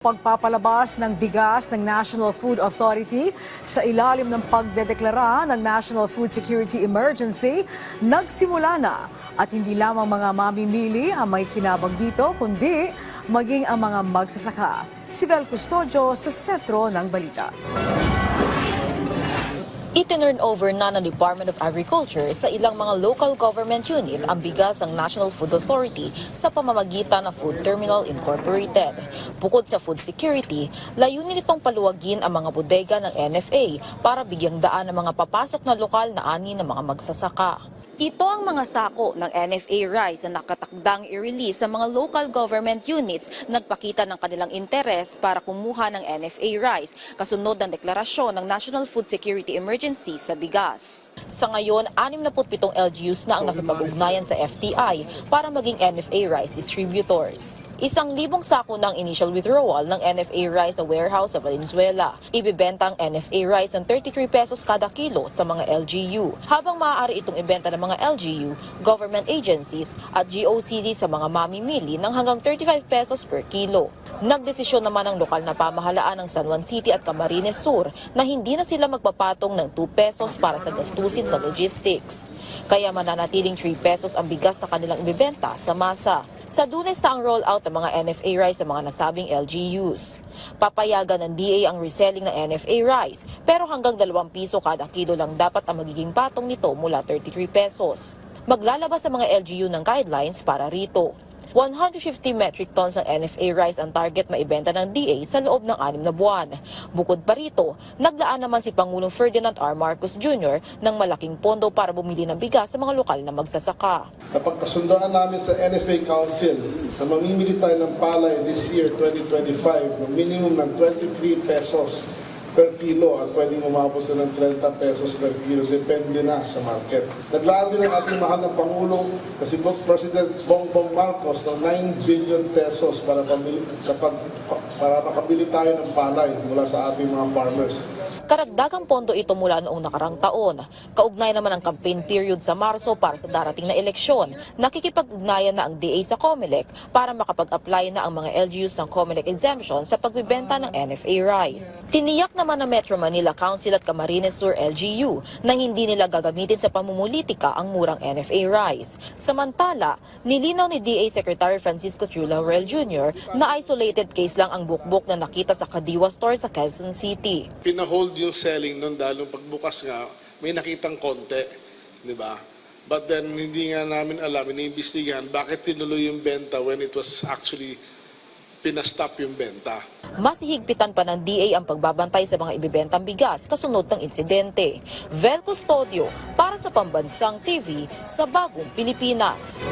Pagpapalabas ng bigas ng National Food Authority sa ilalim ng pagdedeklara ng National Food Security Emergency, nagsimula na at hindi lamang mga mamimili ang may kinabang dito kundi maging ang mga magsasaka. Si Vel Custodio sa sentro ng balita. Itinurn over na ng Department of Agriculture sa ilang mga local government unit ang bigas ng National Food Authority sa pamamagitan ng Food Terminal Incorporated. Bukod sa food security, layunin itong paluwagin ang mga bodega ng NFA para bigyang daan ang mga papasok na lokal na ani ng mga magsasaka. Ito ang mga sako ng NFA rice na nakatakdang i-release sa mga local government units nagpakita ng kanilang interes para kumuha ng NFA rice kasunod ng deklarasyon ng National Food Security Emergency sa bigas. Sa ngayon, 67 LGUs na ang nakipag-ugnayan sa FTI para maging NFA rice distributors. 1,000 sako ng initial withdrawal ng NFA rice sa warehouse sa Valenzuela. Ibibenta ang NFA rice ng 33 pesos kada kilo sa mga LGU, habang maaari itong ibenta ng mga LGU, government agencies at GOCC sa mga mamimili ng hanggang 35 pesos per kilo. Nagdesisyon naman ang lokal na pamahalaan ng San Juan City at Camarines Sur na hindi na sila magpapatong ng 2 pesos para sa gastusin sa logistics. Kaya mananatiling 3 pesos ang bigas na kanilang ibibenta sa masa. Sa Lunes na ang rollout ng mga NFA rice sa mga nasabing LGUs. Papayagan ng DA ang reselling ng NFA rice, pero hanggang 2 piso kada kilo lang dapat ang magiging patong nito mula 33 pesos. Maglalabas sa mga LGU ng guidelines para rito. 150 metric tons ng NFA rice ang target maibenta ng DA sa loob ng 6 na buwan. Bukod pa rito, naglaan naman si Pangulong Ferdinand R. Marcos Jr. ng malaking pondo para bumili ng bigas sa mga lokal na magsasaka. Napagkasundaan namin sa NFA Council na mamimili tayo ng palay this year 2025 ng minimum ng 23 pesos per kilo at pwedeng umabot na ng 30 pesos per kilo, depende na sa market. Naglaan din ang ating mahal na Pangulo na si President Bongbong Marcos ng 9 billion pesos para makabili tayo ng palay mula sa ating mga farmers. Karagdagang pondo ito mula noong nakarang taon. Kaugnay naman ang campaign period sa Marso para sa darating na eleksyon. Nakikipag-ugnayan na ang DA sa COMELEC para makapag-apply na ang mga LGUs ng COMELEC exemption sa pagbibenta ng NFA rice. Tiniyak naman ng Metro Manila Council at Camarines Sur LGU na hindi nila gagamitin sa pamumulitika ang murang NFA rice. Samantala, nilinaw ni DA Secretary Francisco Chu Laurel Jr. na isolated case lang ang bukbok na nakita sa Kadiwa Store sa Quezon City. Pinahold yung selling nun dahil pagbukas nga, may nakitang konti, di ba? But then, hindi nga namin alam, iniimbestigahan, bakit tinuloy yung benta when it was actually pinastop yung benta. Mas hihigpitan pa ng DA ang pagbabantay sa mga ibibentang bigas kasunod ng insidente. Vel Custodio para sa Pambansang TV sa Bagong Pilipinas.